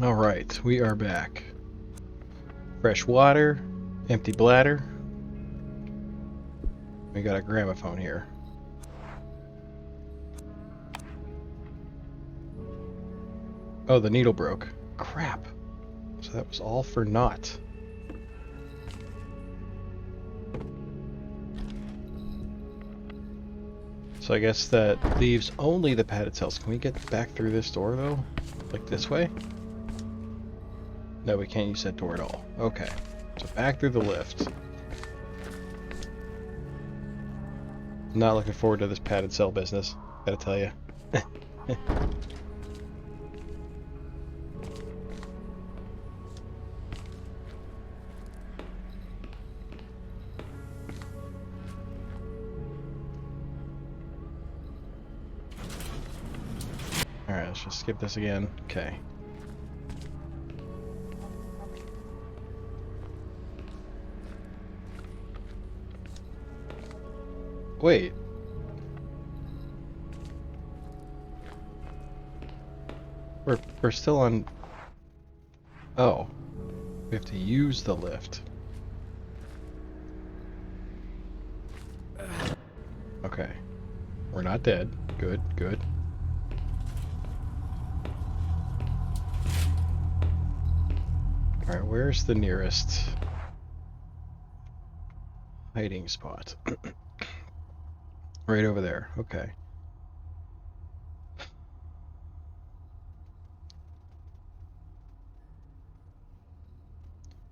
Alright, we are back. Fresh water, empty bladder. We got a gramophone here. Oh, the needle broke. Crap. So that was all for naught. So I guess that leaves only the padded cells. Can we get back through this door, though? Like this way? No, we can't use that door at all. Okay. So back through the lift. Not looking forward to this padded cell business, gotta tell you. Alright, let's just skip this again. Okay. Wait. We're still on... Oh. We have to use the lift. Okay. We're not dead. Good, good. Alright, where's the nearest hiding spot? Right over there. Okay.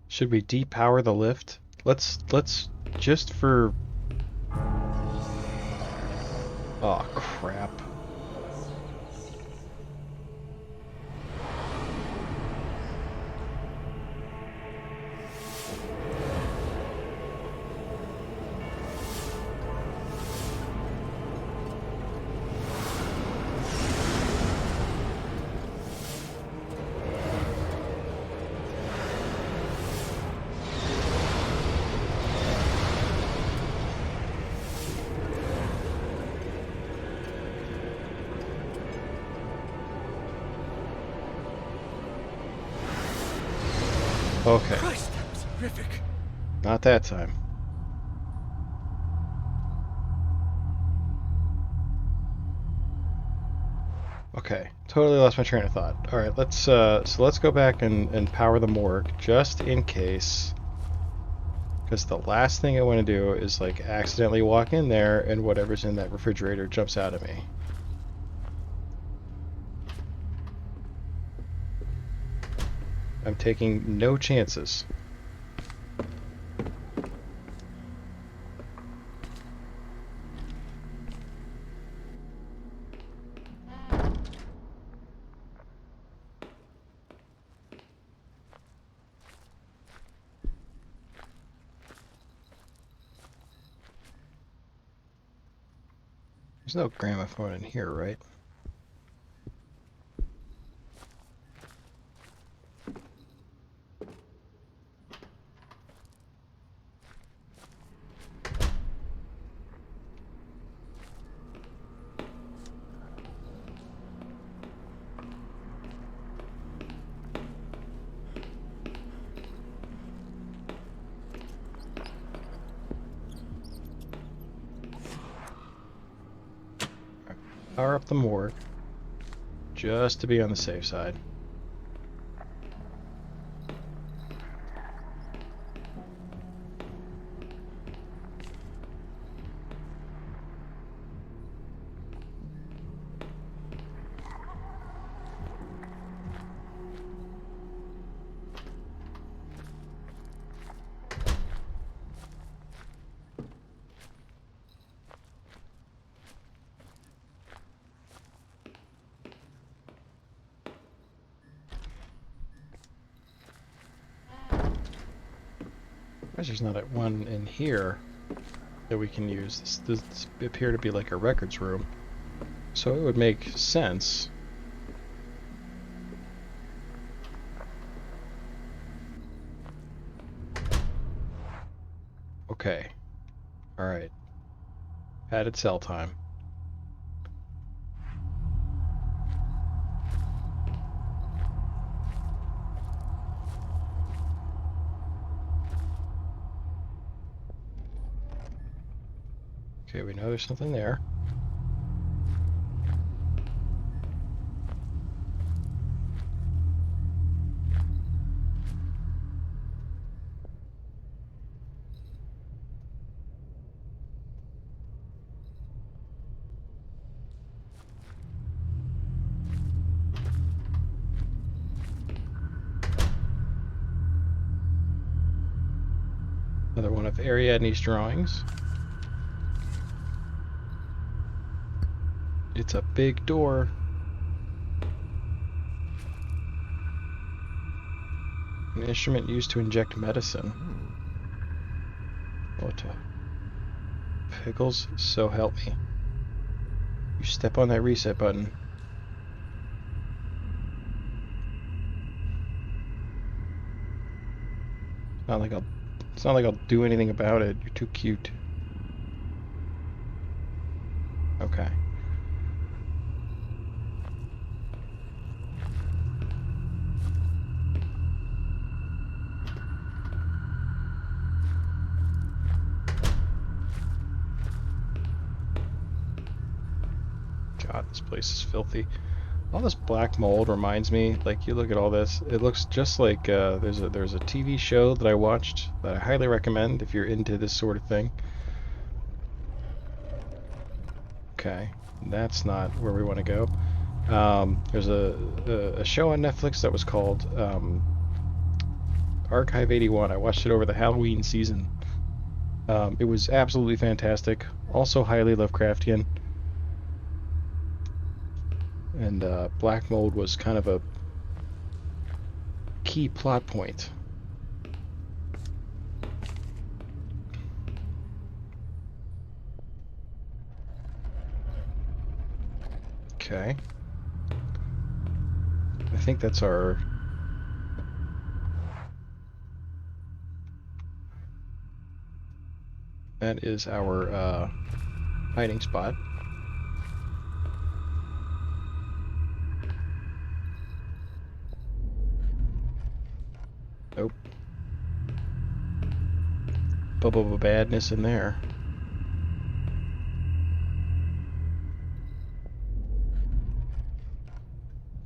Should we depower the lift? Let's just for... Oh, crap. Okay. Christ, that was horrific. Not that time. Okay, totally lost my train of thought. All right, so let's go back and power the morgue just in case, because the last thing I want to do is like accidentally walk in there and whatever's in that refrigerator jumps out at me. I'm taking no chances. There's no gramophone in here, right? Power up the morgue, just to be on the safe side. There's not one in here that we can use. This appear to be like a records room, so it would make sense. Okay. Alright. Padded cell time. Okay, we know there's something there. Another one of Ariadne's drawings. It's a big door. An instrument used to inject medicine. What? Pickles, so help me. You step on that reset button. It's not like I'll do anything about it. You're too cute. Okay. God, this place is filthy. All this black mold reminds me, like, you look at all this, it looks just like there's a TV show that I watched that I highly recommend if you're into this sort of thing. Okay, that's not where we want to go. There's a show on Netflix that was called Archive 81. I watched it over the Halloween season. It was absolutely fantastic. Also highly Lovecraftian. And black mold was kind of a key plot point. Okay. I think that's our... That is our hiding spot. Nope. Bubba badness in there.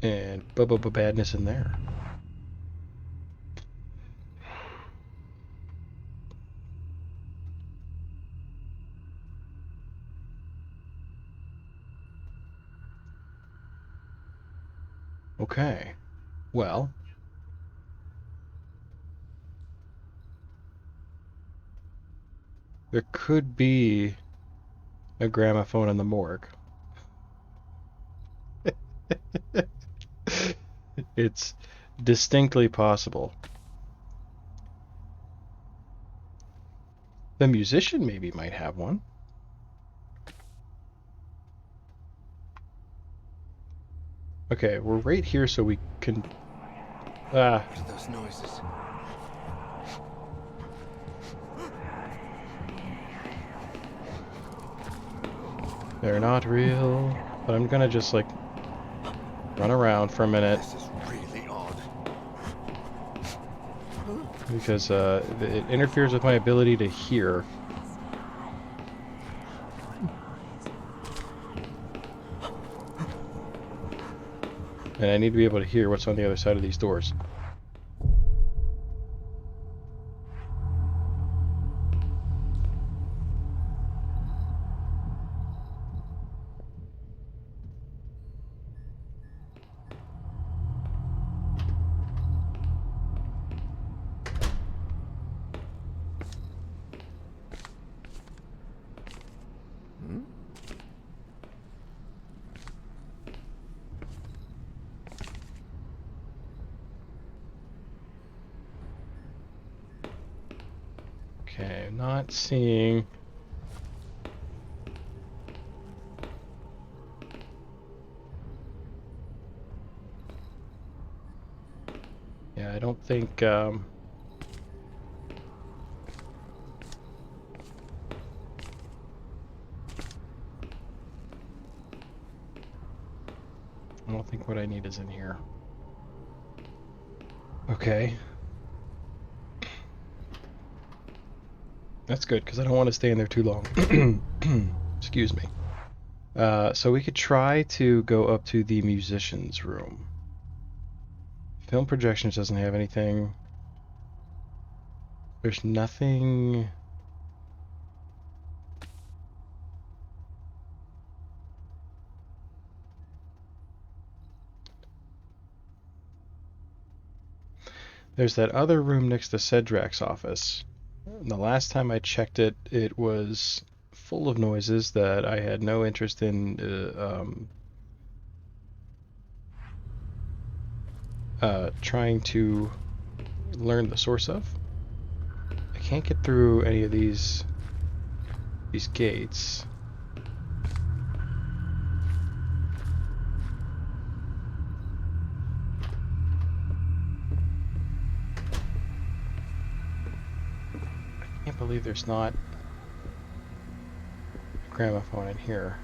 And bubba badness in there. Okay. Well, there could be a gramophone in the morgue. It's distinctly possible. The musician maybe might have one. Okay, we're right here so we can... What are those noises? They're not real. But I'm gonna just, like, run around for a minute. This is really odd. Because it interferes with my ability to hear. And I need to be able to hear what's on the other side of these doors. Okay, I'm not seeing... Yeah, I don't think... I don't think what I need is in here. Okay. That's good, because I don't want to stay in there too long. Excuse me. So we could try to go up to the musician's room. Film projections doesn't have anything. There's nothing. There's that other room next to Cedrac's office. The last time I checked it, it was full of noises that I had no interest in trying to learn the source of. I can't get through any of these gates. I can't believe there's not a gramophone in here.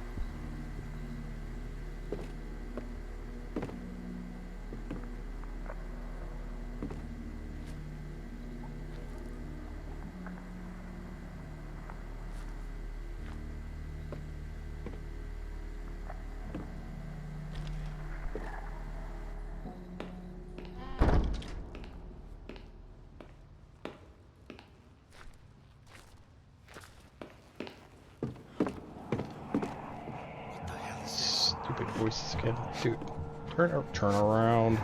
Stupid voices again. Dude, turn around.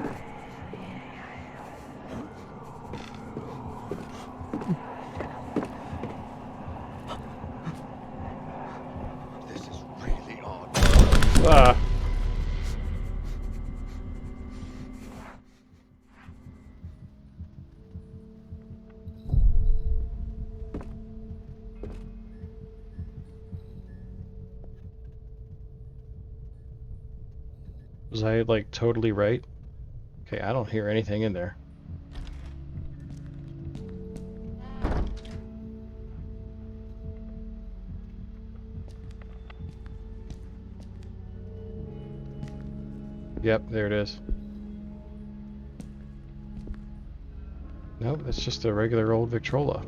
This is really odd. Ah. Was I like totally right? Okay, I don't hear anything in there. Yep, there it is. Nope, that's just a regular old Victrola.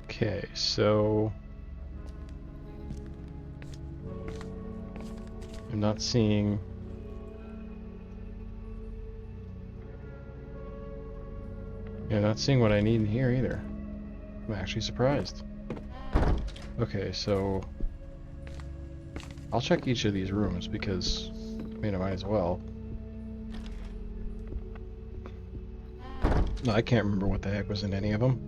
Okay, so I'm not seeing what I need in here either. I'm actually surprised. Okay, so I'll check each of these rooms because I mean I might as well. No, I can't remember what the heck was in any of them.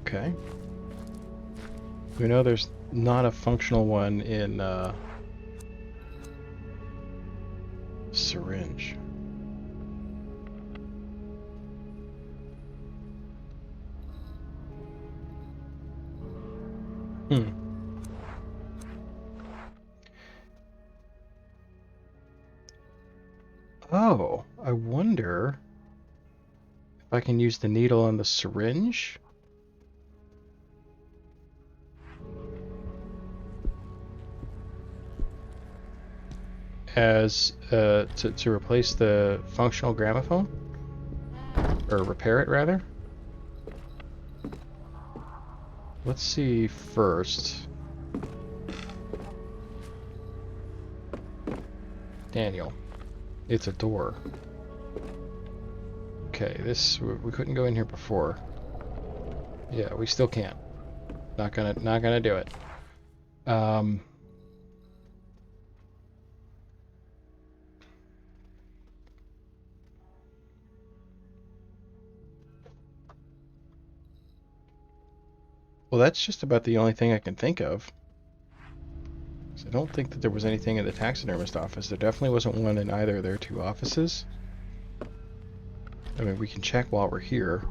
Okay. We know there's not a functional one in syringe. Oh, I wonder if I can use the needle on the syringe? As to replace the functional gramophone? Or repair it, rather. Let's see first. Daniel. It's a door. Okay, this... we couldn't go in here before. Yeah, we still can't. Not gonna do it. Well, that's just about the only thing I can think of. I don't think that there was anything in the taxidermist office. There definitely wasn't one in either of their two offices. I mean, we can check while we're here.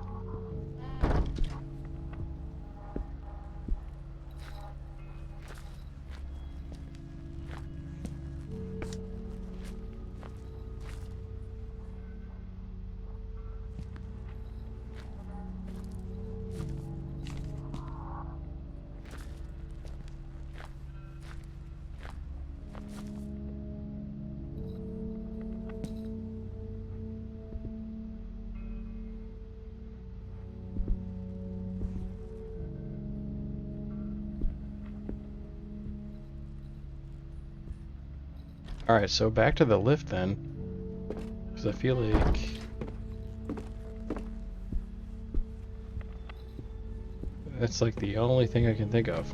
Alright, so back to the lift then. Because I feel like... that's like the only thing I can think of.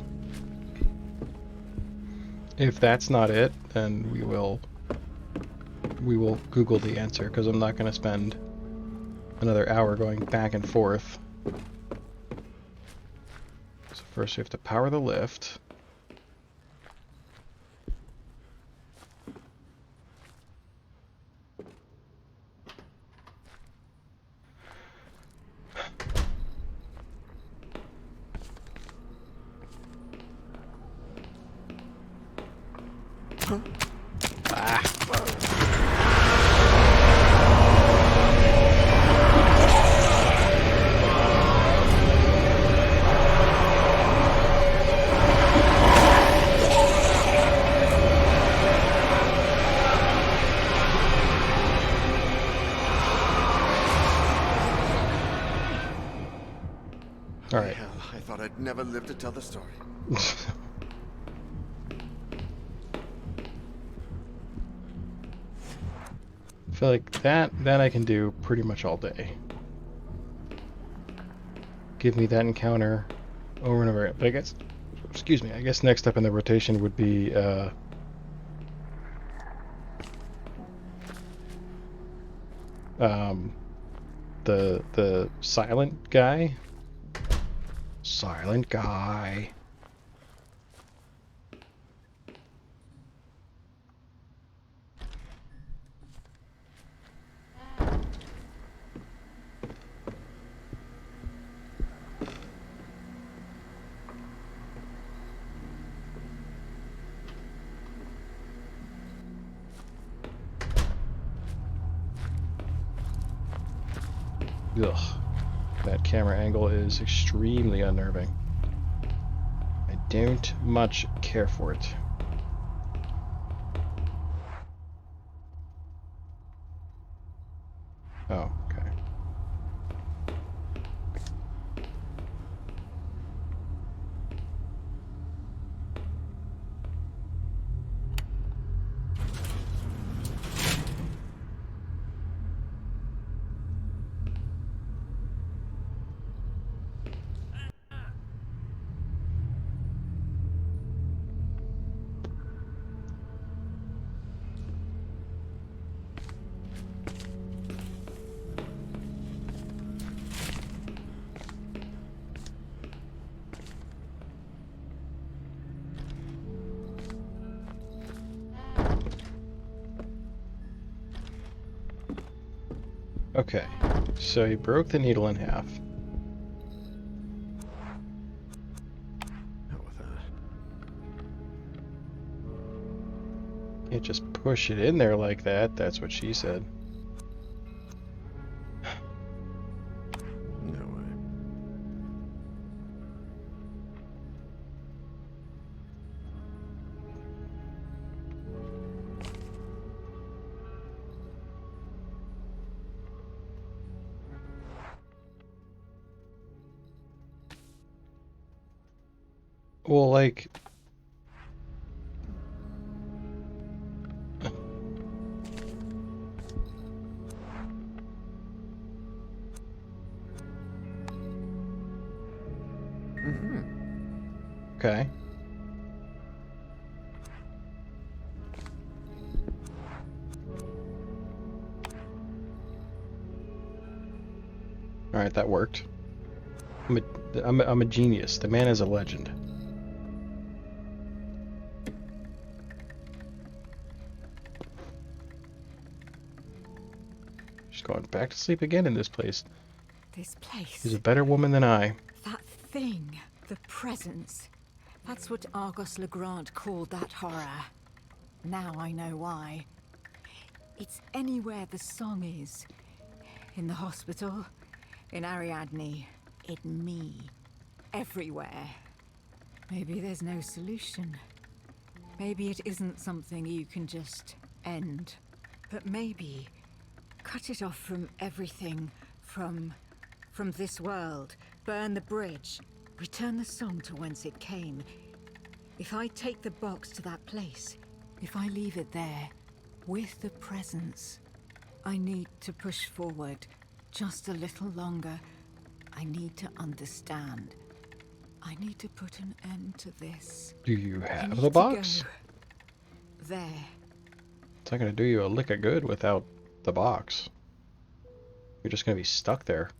If that's not it, then we will Google the answer, because I'm not going to spend another hour going back and forth. So first we have to power the lift. Alright. Hell, I thought I'd never live to tell the story. I feel like that I can do pretty much all day. Give me that encounter over and over. But I guess, excuse me, I guess next up in the rotation would be the silent guy. Silent guy. Ugh. That camera angle is extremely unnerving. I don't much care for it. Oh, okay. Okay, so he broke the needle in half. Hell with that. Can't just push it in there like that, that's what she said. No way. Well, like... Okay. Alright, that worked. I'm a genius. The man is a legend. She's going back to sleep again in this place. This place. She's a better woman than I. That thing. The presence. That's what Argos Legrand called that horror. Now I know why. It's anywhere the song is. In the hospital, in Ariadne, in me. Everywhere. Maybe there's no solution. Maybe it isn't something you can just end. But maybe cut it off from everything, from this world. Burn the bridge. Return the song to whence it came. If I take the box to that place, if I leave it there, with the presence, I need to push forward just a little longer. I need to understand. I need to put an end to this. Do you I have need the to box? go there. It's not gonna do you a lick of good without the box. You're just gonna be stuck there.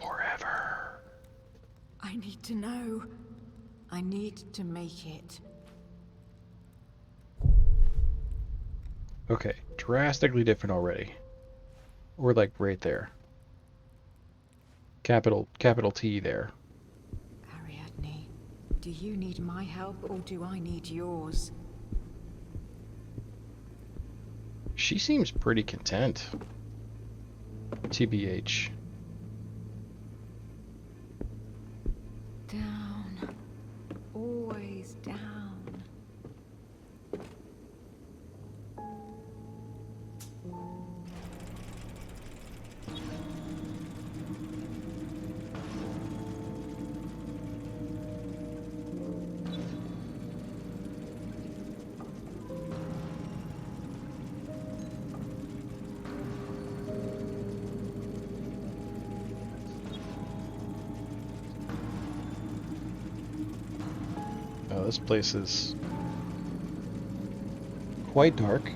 Forever. I need to know. I need to make it. Okay, drastically different already. We're like right there. Capital T there. Ariadne, do you need my help or do I need yours? She seems pretty content. TBH. Down. Always down. Oh, this place is quite dark.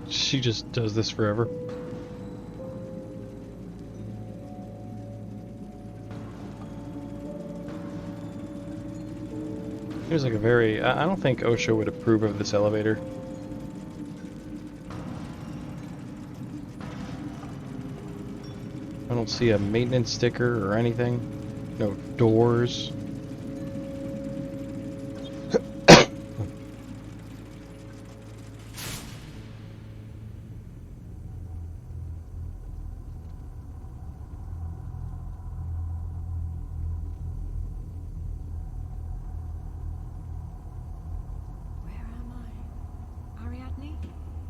She just does this forever. Seems like a very... I don't think OSHA would approve of this elevator. I don't see a maintenance sticker or anything. No doors. Where am I? Ariadne?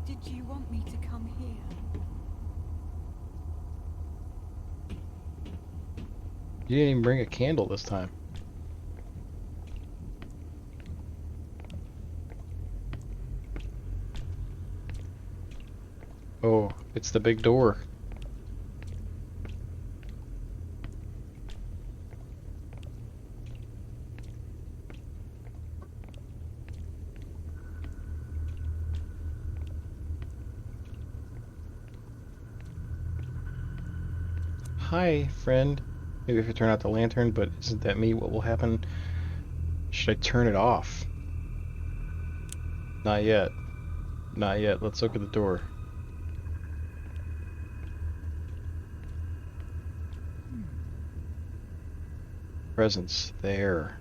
Did you want me to come here? You didn't even bring a candle this time. Oh, it's the big door. Hi, friend. Maybe if I turn out the lantern, but isn't that me? What will happen? Should I turn it off? Not yet. Not yet. Let's look at the door. Presence there.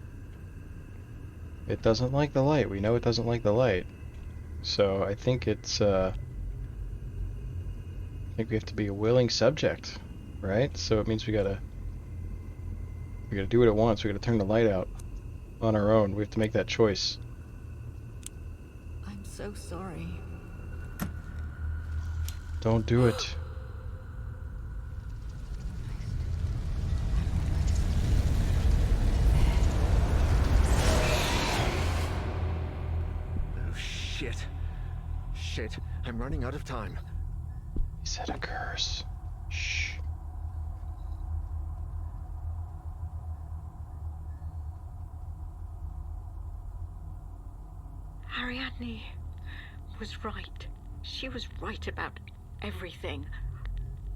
It doesn't like the light. We know it doesn't like the light. So I think it's, I think we have to be a willing subject, right? So it means we gotta do it at once. We gotta turn the light out on our own. We have to make that choice. I'm so sorry. Don't do it. Oh, shit. Shit, I'm running out of time. He said a curse. Shh. Ariadne was right. She was right about everything.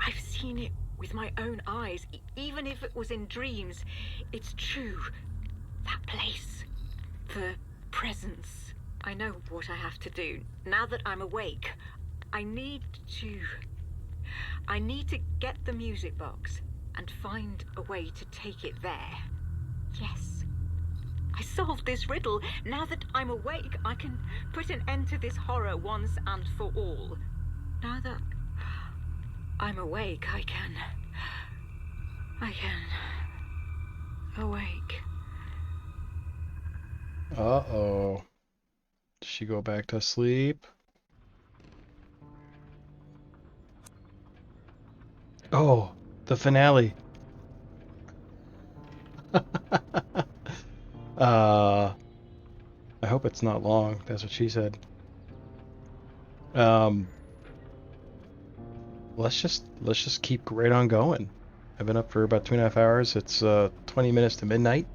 I've seen it with my own eyes, even if it was in dreams. It's true. That place. The presence. I know what I have to do. Now that I'm awake, I need to get the music box and find a way to take it there. Yes. I solved this riddle. Now that I'm awake, I can put an end to this horror once and for all. Now that I'm awake, I can awake. Uh-oh. Did she go back to sleep? Oh, the finale. I hope it's not long. That's what she said. Let's just keep right on going. I've been up for about 2.5 hours. It's 20 minutes to midnight.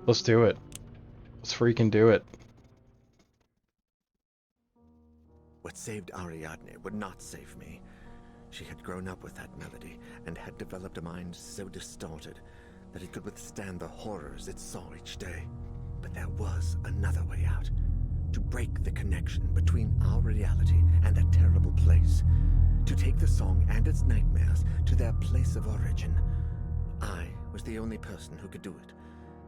Let's do it. Let's freaking do it. What saved Ariadne would not save me. She had grown up with that melody and had developed a mind so distorted that it could withstand the horrors it saw each day. But there was another way out. To break the connection between our reality and that terrible place. To take the song and its nightmares to their place of origin. I was the only person who could do it.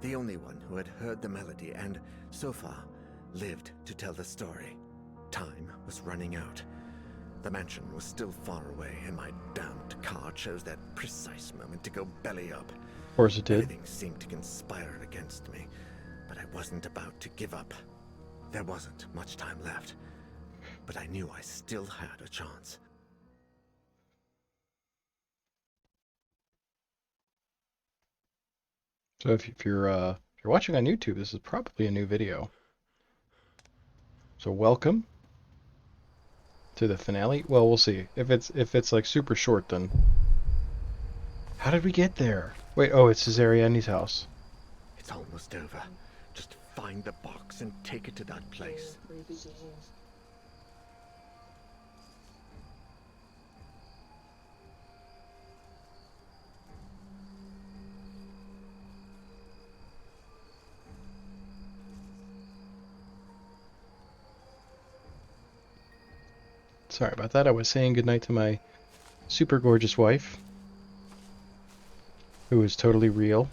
The only one who had heard the melody and, so far, lived to tell the story. Time was running out. The mansion was still far away, and my damned car chose that precise moment to go belly up. Of course it did. Everything seemed to conspire against me, but I wasn't about to give up. There wasn't much time left, but I knew I still had a chance. So if you're watching on YouTube, this is probably a new video. So welcome to the finale. Well, we'll see. If it's like super short, then how did we get there? Wait, oh, it's Ariadne's house. It's almost over. Just find the box and take it to that place. Sorry about that. I was saying goodnight to my super gorgeous wife, who is totally real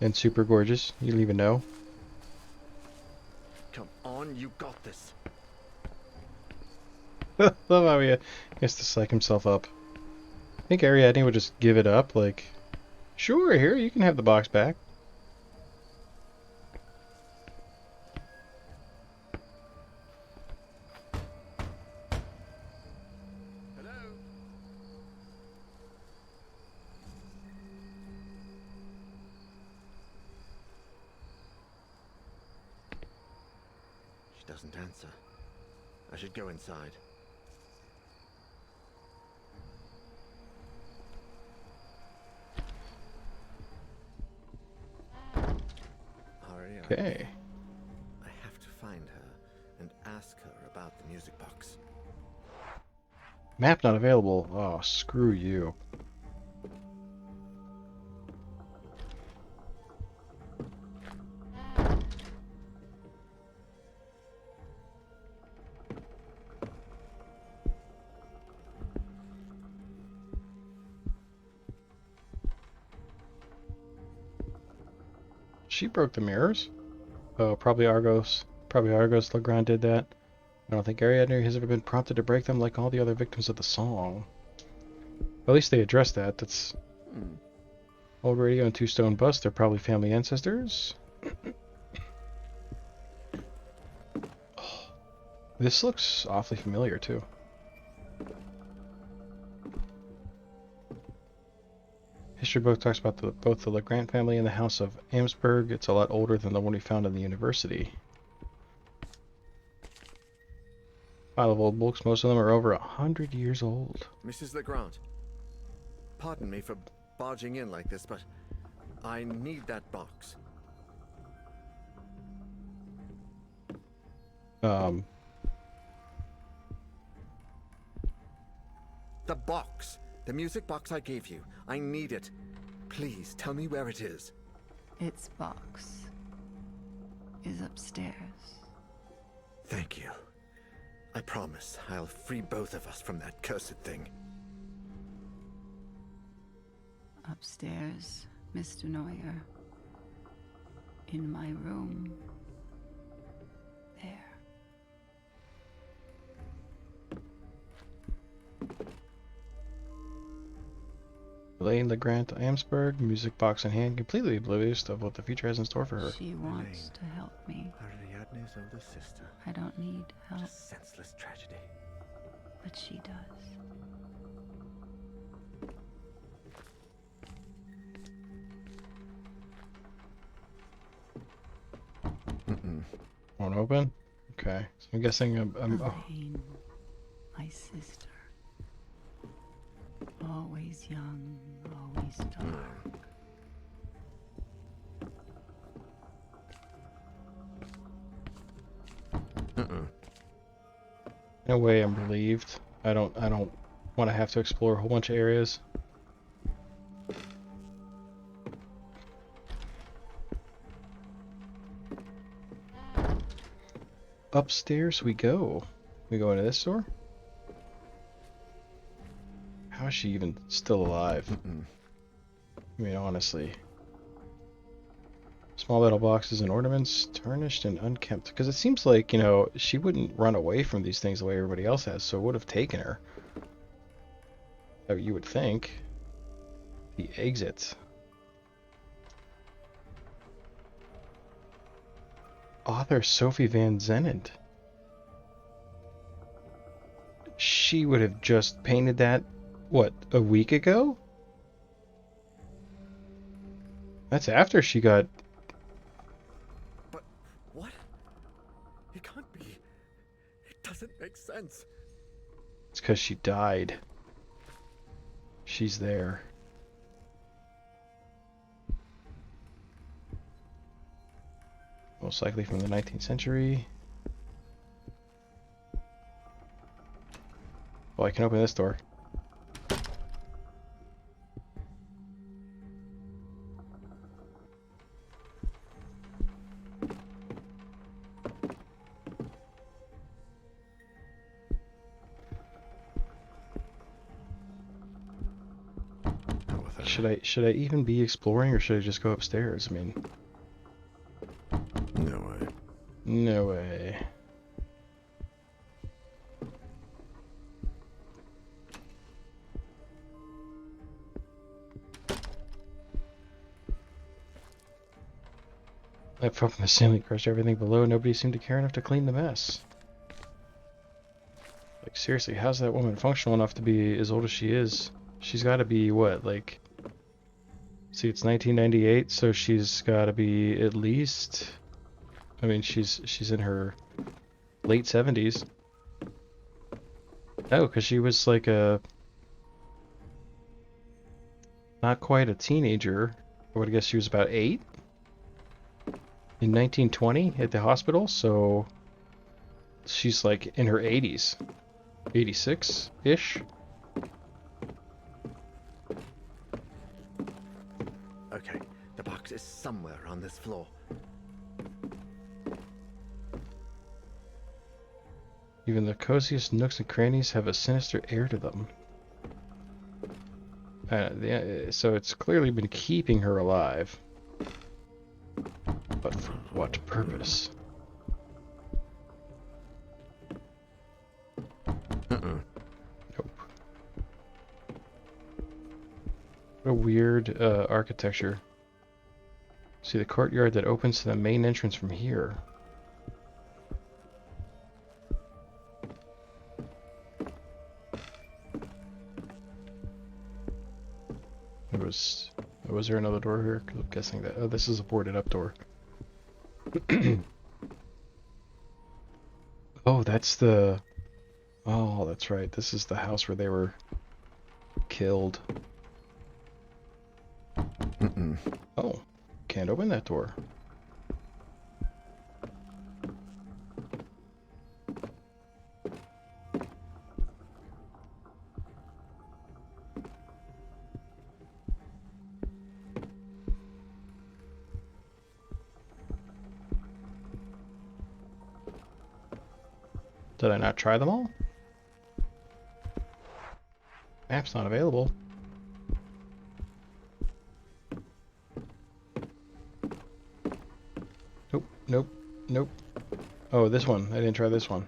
and super gorgeous. You'll even know. Come on, you got this. Love how he has to psych himself up. I think Ariadne would just give it up, like, sure, here, you can have the box back. Hello? She doesn't answer. I should go inside. Ariadne. Okay. I have to find her and ask her about the music box. Map not available. Oh, screw you. She broke the mirrors. Oh, probably Argos. Probably Argos Legrand did that. I don't think Ariadne has ever been prompted to break them like all the other victims of the song. At least they addressed that. That's old radio and 2 stone bust. They're probably family ancestors. Oh, this looks awfully familiar too. History book talks about both the Legrand family and the House of Amsberg. It's a lot older than the one we found in the university. Pile of old books. Most of them are over 100 years old. Mrs. Legrand, pardon me for barging in like this, but I need that box. The box. The music box I gave you. I need it. Please, tell me where it is. Its box is upstairs. Thank you. I promise I'll free both of us from that cursed thing. Upstairs, Mr. Neuer. In my room. There. Elaine Legrand to Amsberg, music box in hand, completely oblivious of what the future has in store for her. She wants to help me. Ariadne's older sister. I don't need help, A senseless tragedy. but she does. Won't open? Okay. So I'm guessing Elaine, my sister. Always young, always dark. in a way I'm relieved. I don't want to have to explore a whole bunch of areas. Upstairs we go. We go into this door? How is she even still alive? I mean, honestly. Small metal boxes and ornaments, tarnished and unkempt. Because it seems like, you know, she wouldn't run away from these things the way everybody else has, so it would have taken her. You would think. The exit. Author Sophie Van Zennent. She would have just painted that, what, a week ago? That's after she got... But what? It can't be. It doesn't make sense. It's because she died. She's there. Most likely from the 19th century. Well, I can open this door. Should I even be exploring, or should I just go upstairs? I mean, No way. no way. That fell from the ceiling, crushed everything below. Nobody seemed to care enough to clean the mess. Like, seriously, how's that woman functional enough to be as old as she is? She's got to be, what, like... See, it's 1998, so she's got to be at least... I mean, she's in her late 70s. No, because she was like a... Not quite a teenager. I would guess she was about 8? In 1920 at the hospital, so... She's like in her 80s. 86-ish? Okay, the box is somewhere on this floor. Even the coziest nooks and crannies have a sinister air to them. So it's clearly been keeping her alive. But for what purpose? Nope. What a weird architecture. See the courtyard that opens to the main entrance from here. Was there another door here? 'Cause I'm guessing that. Oh, this is a boarded up door. Oh, that's the. Oh, that's right. This is the house where they were killed. Oh, can't open that door. Did I not try them all? Map's not available. Nope, nope, nope. Oh, this one. I didn't try this one.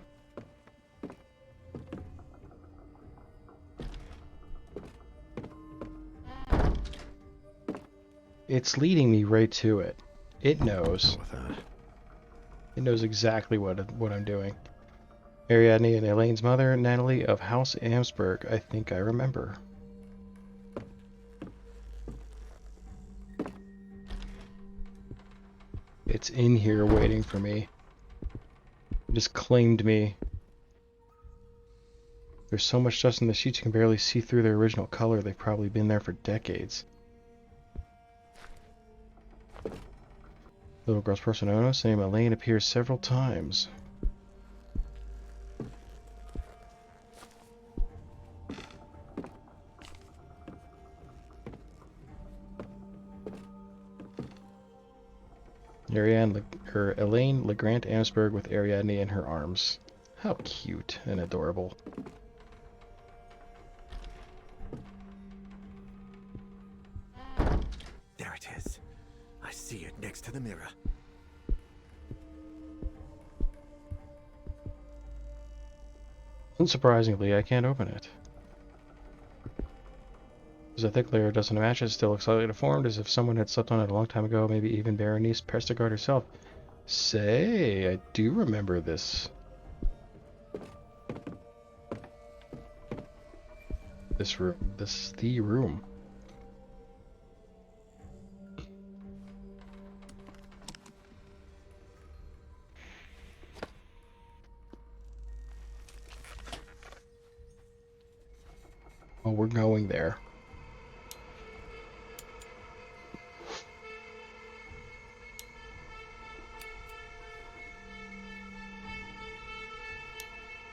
It's leading me right to it. It knows. It knows exactly what I'm doing. Ariadne and Elaine's mother, Natalie of House Amsberg. I think I remember. It's in here waiting for me. It just claimed me. There's so much dust in the sheets you can barely see through their original color. They've probably been there for decades. Little girl's persononos, name Elaine appears several times. Elaine LeGrant Amsberg with Ariadne in her arms. How cute and adorable. There it is. I see it next to the mirror. Unsurprisingly, I can't open it. There's a thick layer of dust on the match. It still looks slightly deformed, as if someone had slept on it a long time ago, maybe even Berenice Prestigard herself. Say, I do remember this. This room. This is the room. Oh, we're going there.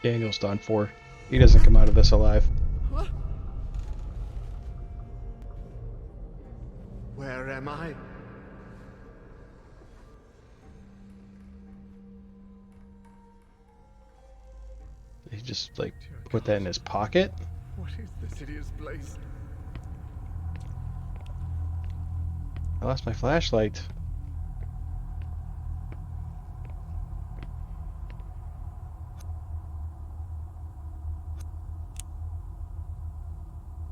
Daniel's done for. He doesn't come out of this alive. Where am I? He just, like, put that in his pocket? What is this hideous place? I lost my flashlight.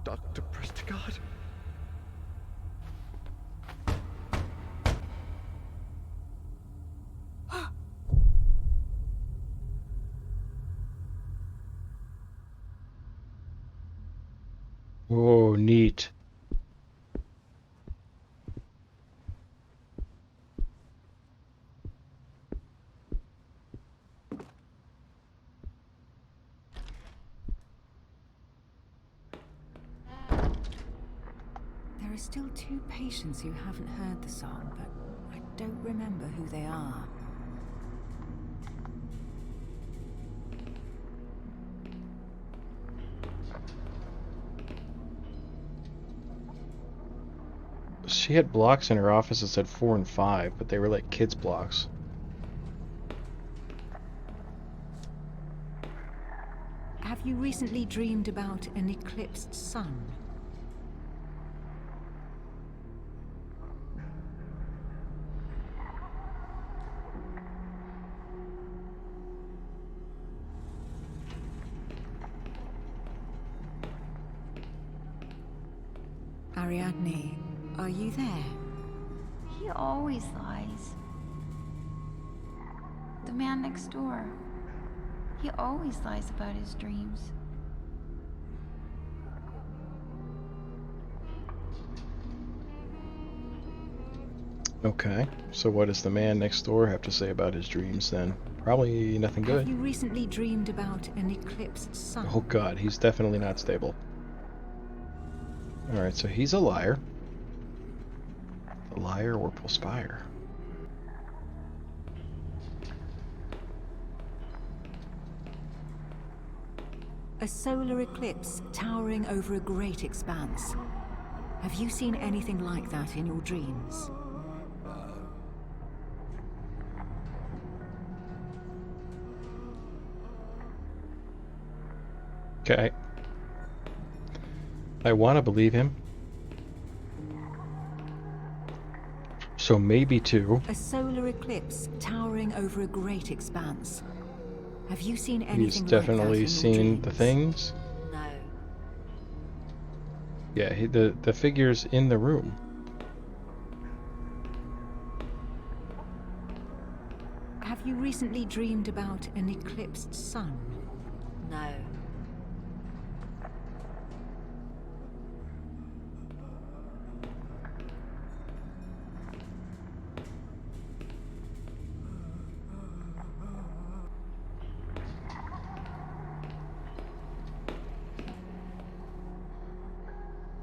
Dr. Prestigard? Oh, neat. There are still 2 patients who haven't heard the song, but I don't remember who they are. She had blocks in her office that said 4 and 5, but they were like kids' blocks. Have you recently dreamed about an eclipsed sun? Ariadne, are you there? He always lies. The man next door. He always lies about his dreams. Okay, so what does the man next door have to say about his dreams then? Probably nothing good. Have you recently dreamed about an eclipsed sun? Oh god, he's definitely not stable. Alright, so he's a liar. A liar or conspire. A solar eclipse towering over a great expanse. Have you seen anything like that in your dreams? Okay. I want to believe him. So maybe two. A solar eclipse towering over a great expanse. Have you seen anything He's like that in definitely your seen the dreams? things. No. Yeah, the figure's in the room. Have you recently dreamed about an eclipsed sun? No.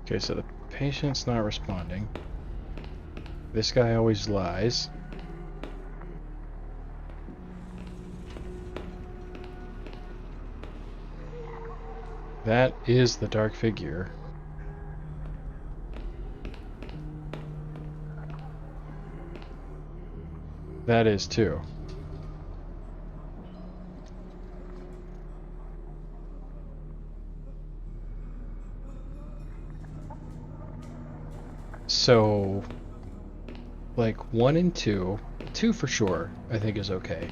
Okay, so the patient's not responding. This guy always lies. That is the dark figure. That is too. So, like 1 and 2, 2 for sure, I think is okay.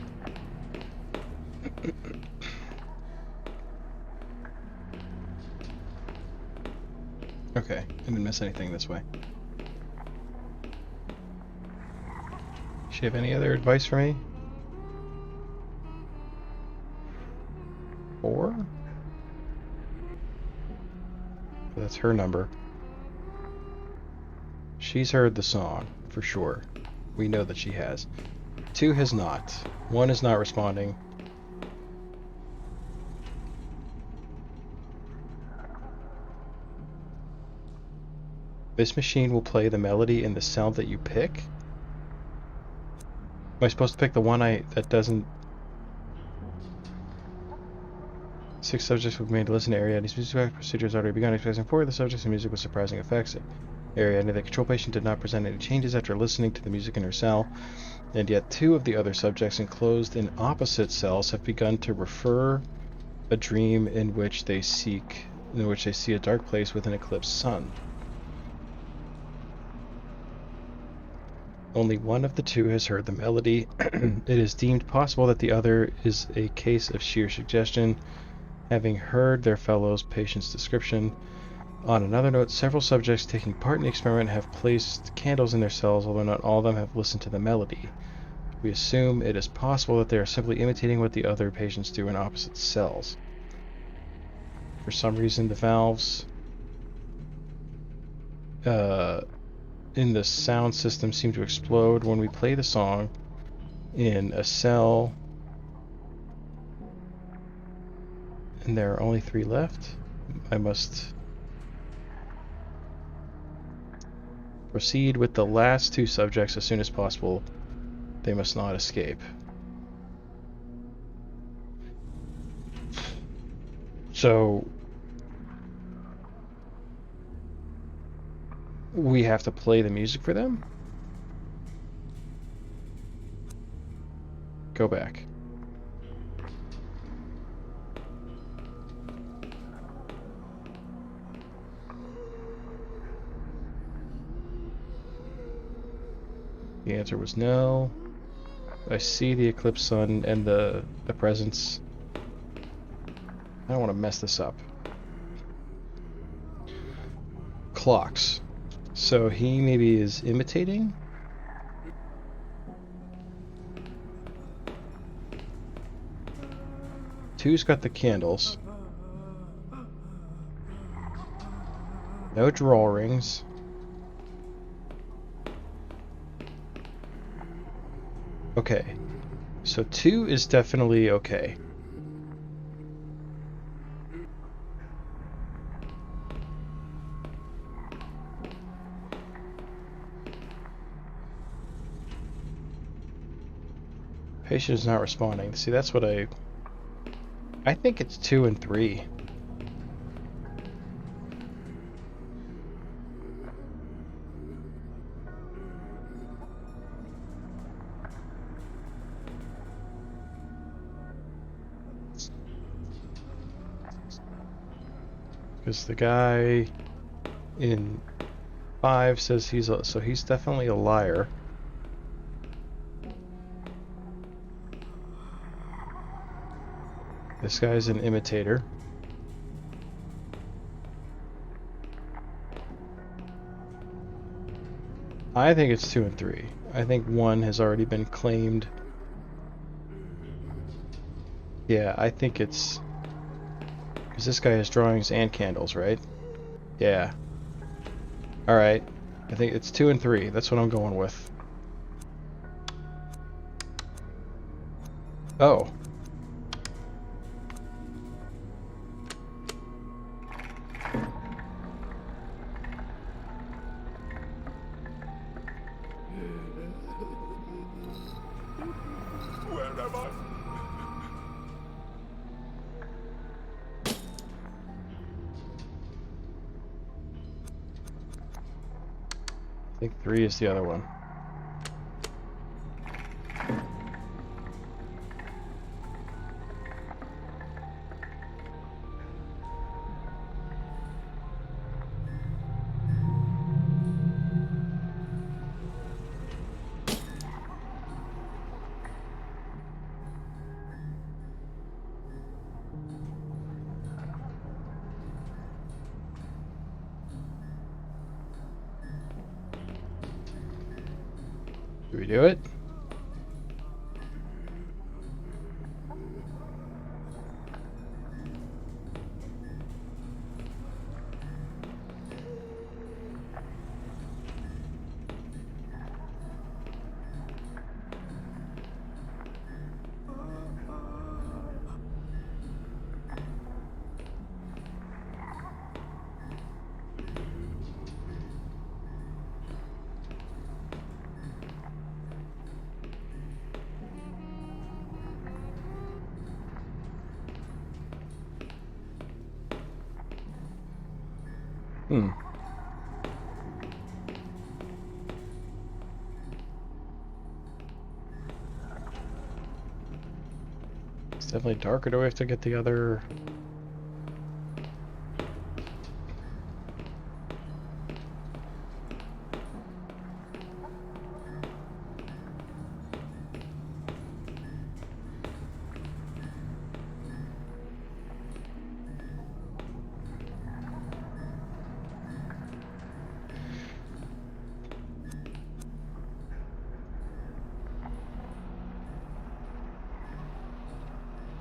Okay, I didn't miss anything this way. Does she have any other advice for me? 4? That's her number. She's heard the song, for sure. We know that she has. 2 has not. 1 is not responding. This machine will play the melody in the sound that you pick? Am I supposed to pick the one that doesn't... 6 subjects were made to listen to Ariadne's music procedure has already begun. Expressing 4 of the subjects and music with surprising effects. Ariadne, the control patient, did not present any changes after listening to the music in her cell, and yet 2 of the other subjects enclosed in opposite cells have begun to refer a dream in which they see a dark place with an eclipsed sun. Only 1 of the 2 has heard the melody. It is deemed possible that the other is a case of sheer suggestion, having heard their fellow patient's description. On another note, several subjects taking part in the experiment have placed candles in their cells, although not all of them have listened to the melody. We assume it is possible that they are simply imitating what the other patients do in opposite cells. For some reason, the valves in the sound system seem to explode when we play the song in a cell, and there are only 3 left. I must proceed with the last 2 subjects as soon as possible. They must not escape. So we have to play the music for them? Go back. The answer was no. I see the eclipsed sun and the presence. I don't want to mess this up. Clocks. So he maybe is imitating? Two's got the candles. No drawings. Okay. So 2 is definitely okay. Patient is not responding. See, that's what I think it's 2 and 3. Because the guy in 5 says so he's definitely a liar. This guy's an imitator. I think it's 2 and 3. I think 1 has already been claimed. Yeah, I think it's... Because this guy has drawings and candles, right? Yeah. Alright. I think it's 2 and 3. That's what I'm going with. Oh. Where am I? I think 3 is the other one. Do we do it? Hmm. It's definitely darker. Do we have to get the other...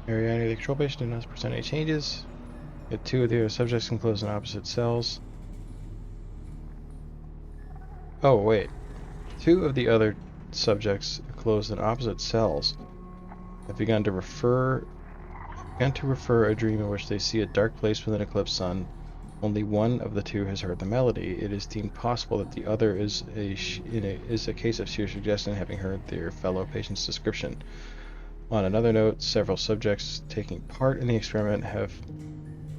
Area under the control patient did not present any changes. Yet 2 of the other subjects enclosed in opposite cells. Oh, wait. 2 of the other subjects enclosed in opposite cells have begun to refer a dream in which they see a dark place with an eclipsed sun. Only one of the 2 has heard the melody. It is deemed possible that the other is a case of sheer suggestion, having heard their fellow patient's description. On another note, several subjects taking part in the experiment have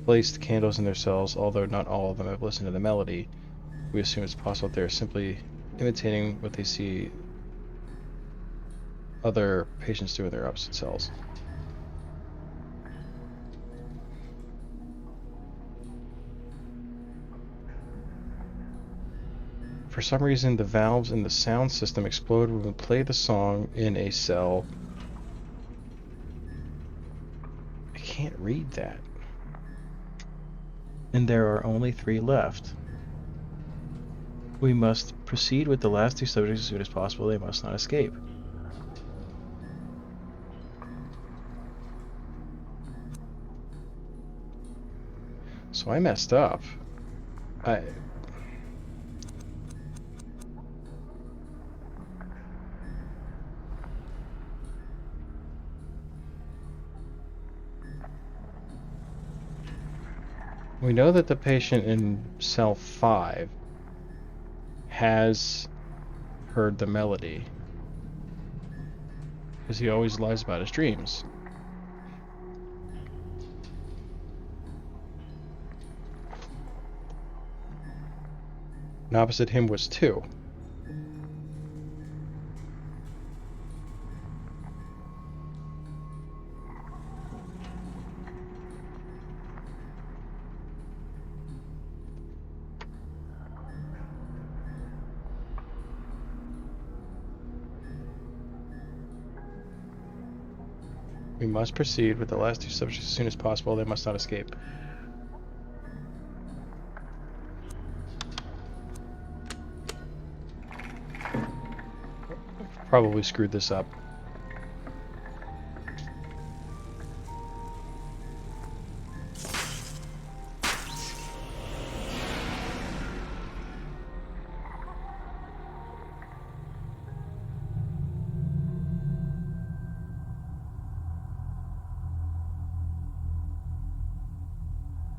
placed candles in their cells, although not all of them have listened to the melody. We assume it's possible that they are simply imitating what they see other patients do in their opposite cells. For some reason, the valves in the sound system explode when we play the song in a cell. I can't read that. And there are only 3 left. We must proceed with the last two subjects as soon as possible. They must not escape. So I messed up. We know that the patient in cell 5 has heard the melody, because he always lies about his dreams. And opposite him was 2. We must proceed with the last two subjects as soon as possible. They must not escape. Probably screwed this up.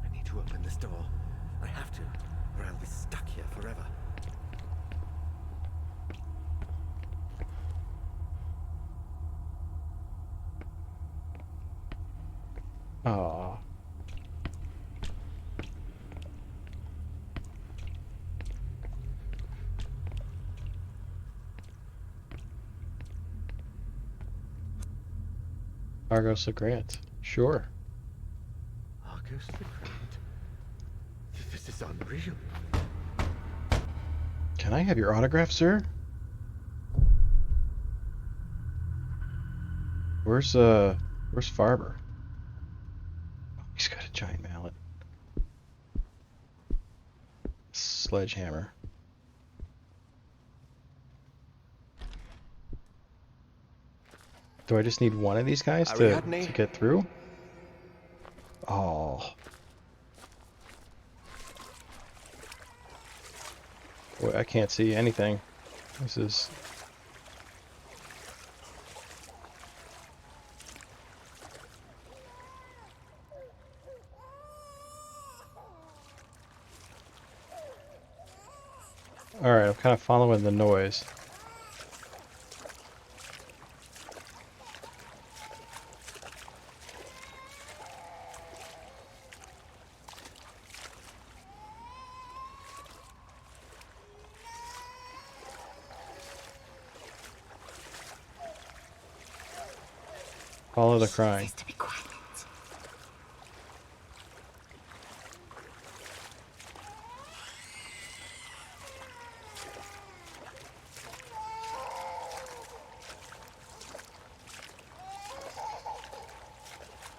I need to open this door. I have to, or I'll be stuck here forever. Aww. Argos LeGrand. Sure. Argos LeGrand? This is unreal. Can I have your autograph, sir? Where's Farber? Oh, he's got a giant mallet. Sledgehammer. Do I just need one of these guys to get through? Oh. Boy, I can't see anything. This is... Alright, I'm kind of following the noise. Follow the crying. To be quiet.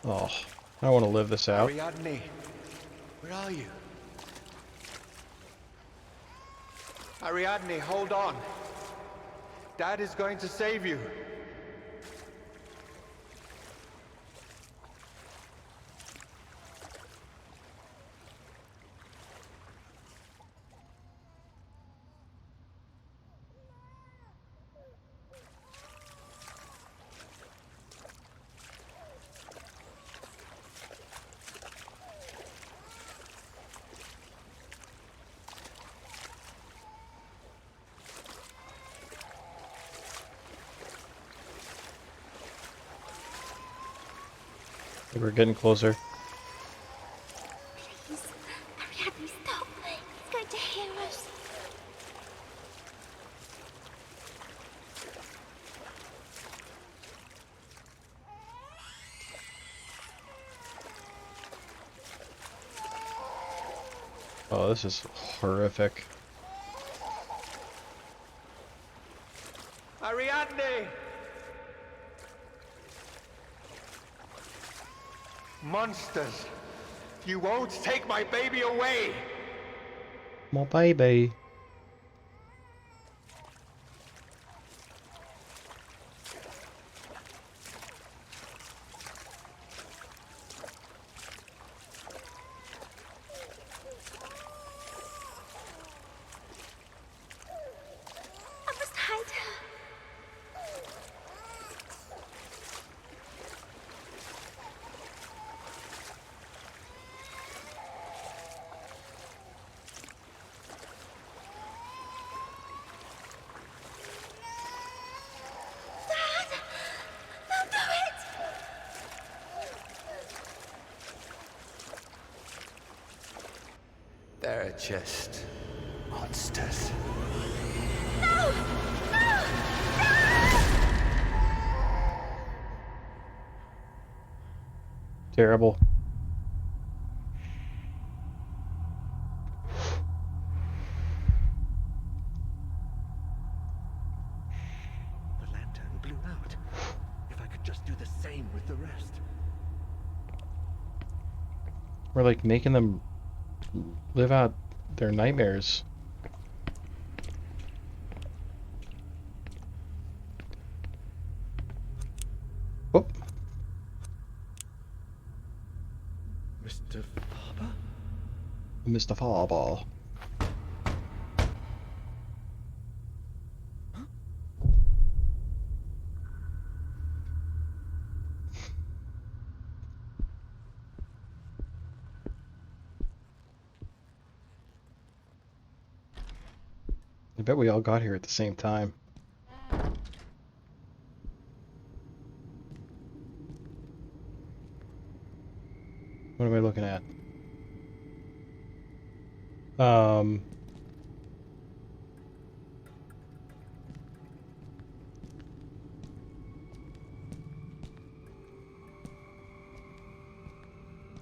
Oh, I don't want to live this out. Ariadne, where are you? Ariadne, hold on. Dad is going to save you. We're getting closer. Please, Ariadne, stop. He's going to hear us. Oh, this is horrific. Ariadne! Monsters! You won't take my baby away! My baby. chest, monsters. Terrible. The lantern blew out. If I could just do the same with the rest. We're like making them live out their nightmares. Whoop. Mr. Faber? Mr. Fallball. I bet we all got here at the same time. What am I looking at?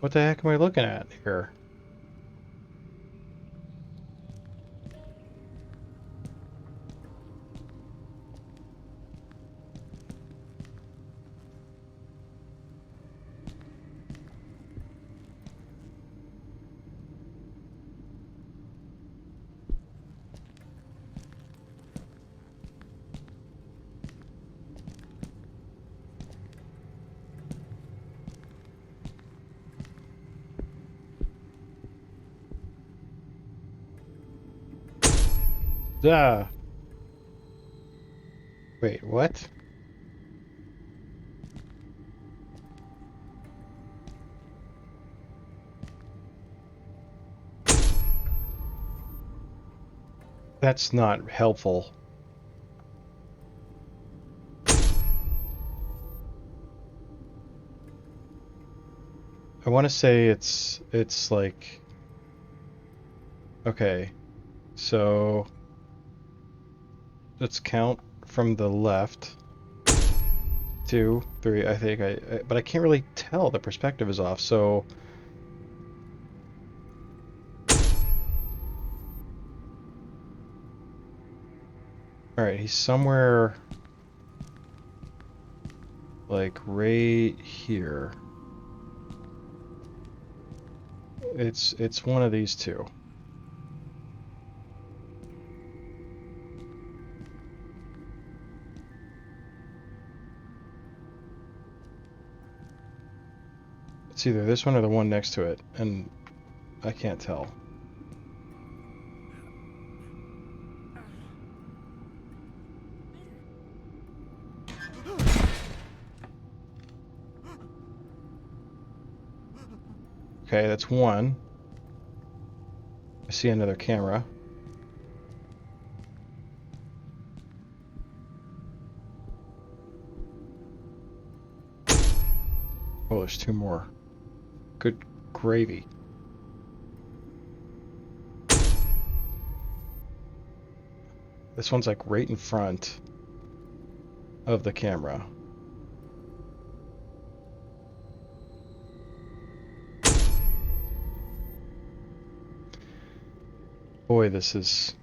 What the heck am I looking at here? Ah. Wait, what? That's not helpful. I want to say it's like, okay, so let's count from the left. 2, 3, I think but I can't really tell. The perspective is off, so all right, he's somewhere like right here. It's one of these two. It's either this one or the one next to it, and I can't tell. Okay, that's one. I see another camera. Oh, there's two more. Good gravy. This one's like right in front of the camera. Boy, this is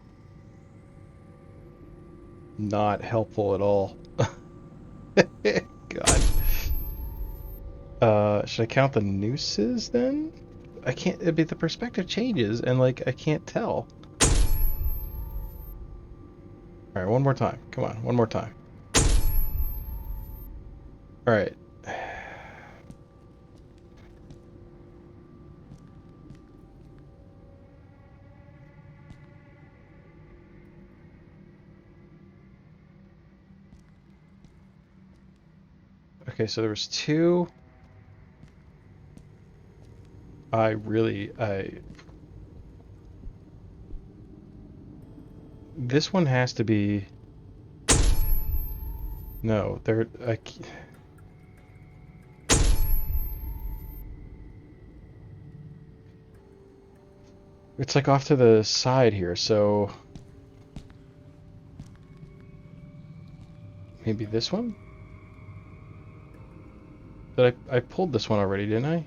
not helpful at all. God. Should I count the nooses then? I can't, it'd be the perspective changes and like I can't tell. Alright, one more time. Come on, one more time. Alright. Okay, so there was two. This one has to be. No, there. It's like off to the side here, so maybe this one? But I pulled this one already, didn't I?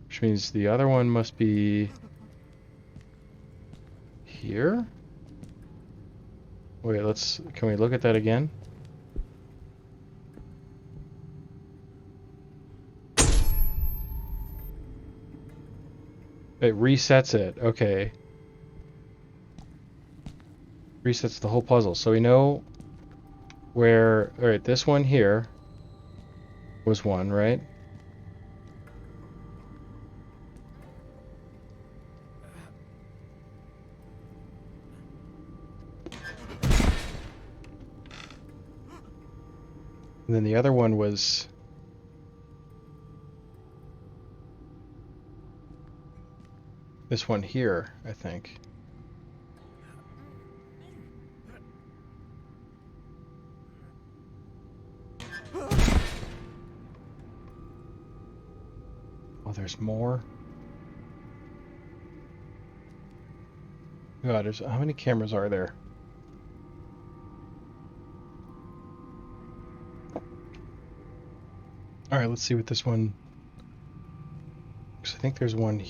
Which means the other one must be here? Wait, can we look at that again? It resets it, okay. Resets the whole puzzle. So we know where, alright, this one here was one, right? And then the other one was this one here, I think. Oh, there's more. God, how many cameras are there? All right, let's see what this one. Because I think there's one.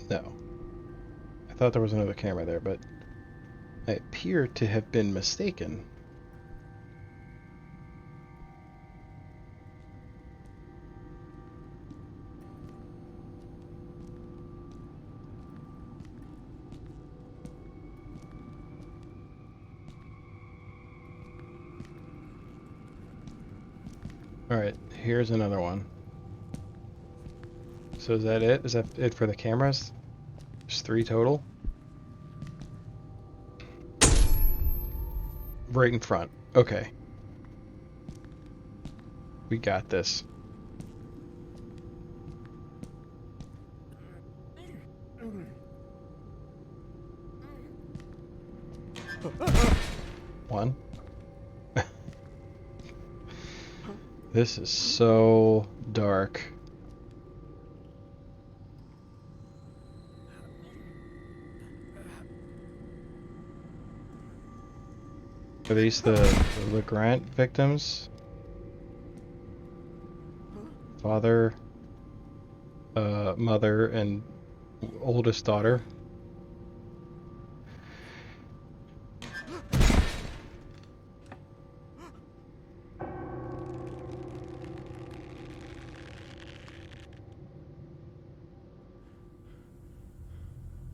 No, I thought there was another camera there, but I appear to have been mistaken. Alright, here's another one. So is that it? Is that it for the cameras? There's 3 total? Right in front. Okay. We got this. One. This is so dark. Are these the Legrand victims? Father, mother, and oldest daughter.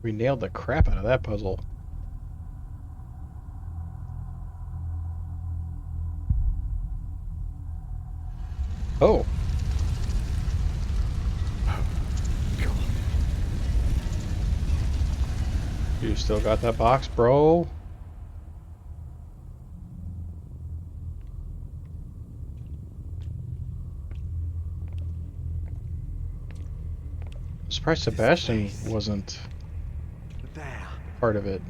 We nailed the crap out of that puzzle. Oh. God. You still got that box, bro? I'm surprised Sebastian wasn't There. part of it.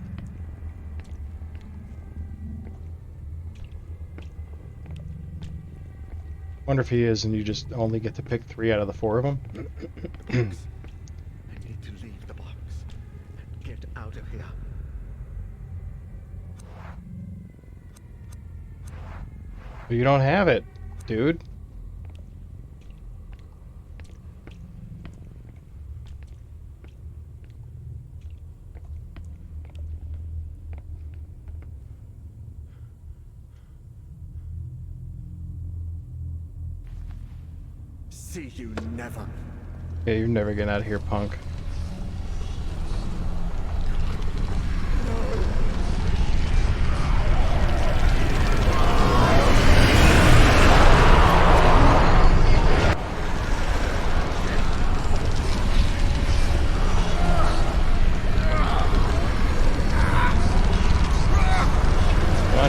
Wonder if he is and you just only get to pick 3 out of the 4 of them. I need to leave the box and get out of here. But you don't have it, dude. See you never. Yeah, you're never getting out of here, punk.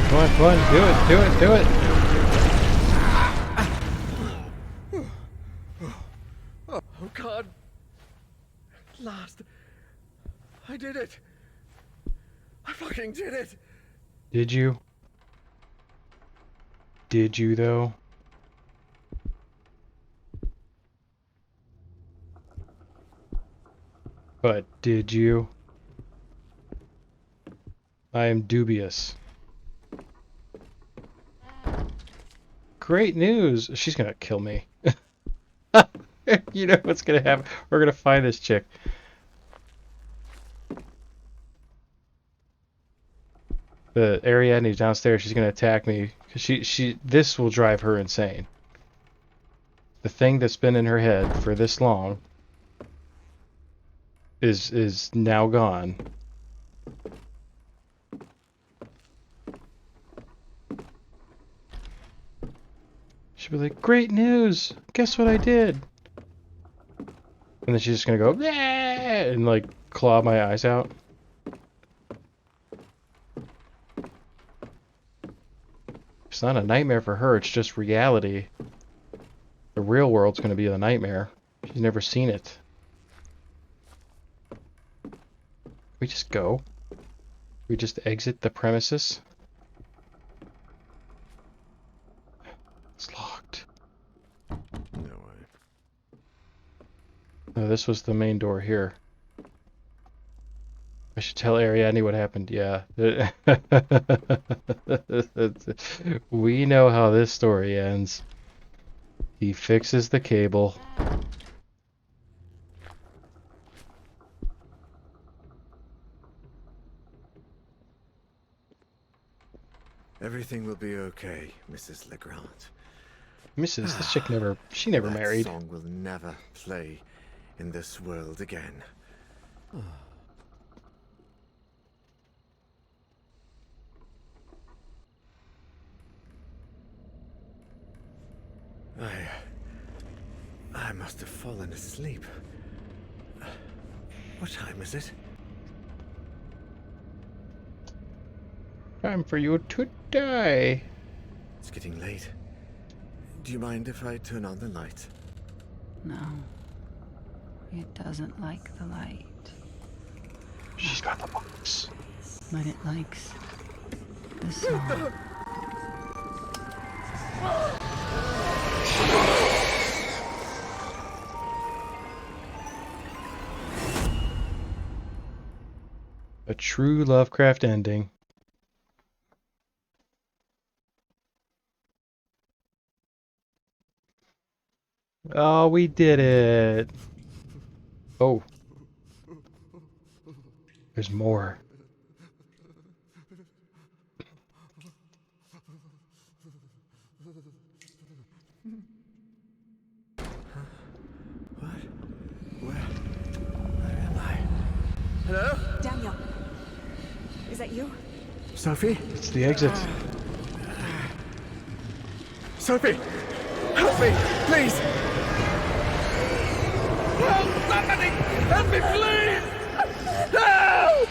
Come on, come on, do it, do it, do it. Oh God. At last. I did it. I fucking did it. Did you? did you, though? But did you? I am dubious. Great news! She's gonna kill me. You know what's gonna happen? We're gonna find this chick. The Ariadne's downstairs. She's gonna attack me because this will drive her insane. The thing that's been in her head for this long is now gone. She'll be like, "Great news! Guess what I did?" And then she's just gonna go, "Bleh!" and like claw my eyes out. It's not a nightmare for her, it's just reality. The real world's gonna be a nightmare. She's never seen it. We just go? We just exit the premises? It's locked. No way. No, this was the main door here. I should tell Ariadne what happened. Yeah. We know how this story ends. He fixes the cable. Everything will be okay, Mrs. Legrand. Mrs. This chick she never That married. song will never play in this world again. I must have fallen asleep. What time is it? Time for you to die. It's getting late. Do you mind if I turn on the light? No. It doesn't like the light, She's got the box. but it likes the song. A true Lovecraft ending. Oh, we did it. Oh. There's more. What? Where am I? Hello? Daniel, is that you? Sophie? It's the exit. Sophie! Help me! Please! Help! Somebody! Help me, please! Help!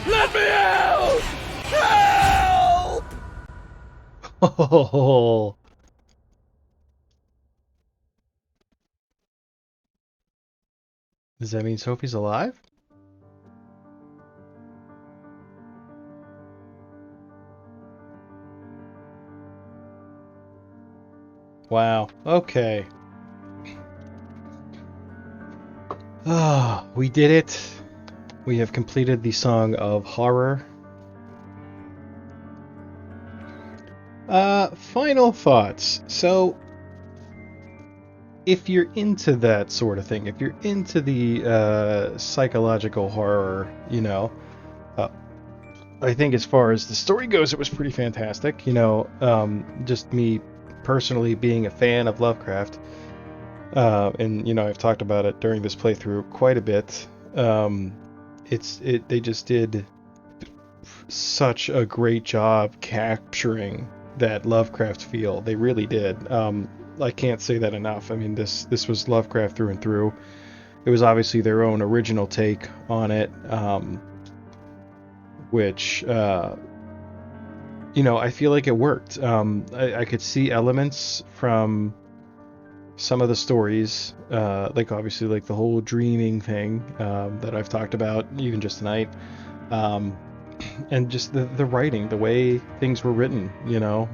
Let me out! Help! Oh. Does that mean Sophie's alive? Wow. Okay. Ah, we did it. We have completed the Song of Horror. Final thoughts. So, if you're into that sort of thing, if you're into the psychological horror, you know, I think as far as the story goes, it was pretty fantastic. You know, just me personally being a fan of Lovecraft, and you know, I've talked about it during this playthrough quite a bit. They just did such a great job capturing that Lovecraft feel. They really did. I can't say that enough. I mean, this was Lovecraft through and through. It was obviously their own original take on it, which you know, I feel like it worked. I could see elements from some of the stories, like obviously like the whole dreaming thing that I've talked about even just tonight. and just the writing, the way things were written, you know,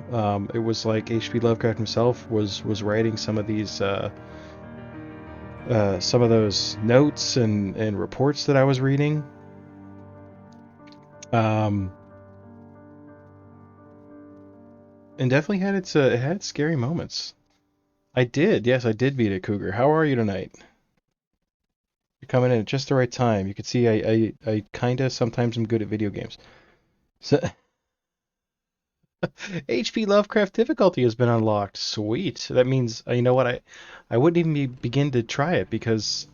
it was like H.P. Lovecraft himself was writing some of these some of those notes and reports that I was reading. Um, and definitely had it had scary moments. I did, yes, I did beat a cougar. How are you tonight? You're coming in at just the right time. You can see I kind of sometimes am good at video games. So HP Lovecraft difficulty has been unlocked. Sweet. That means you know what I wouldn't even begin to try it because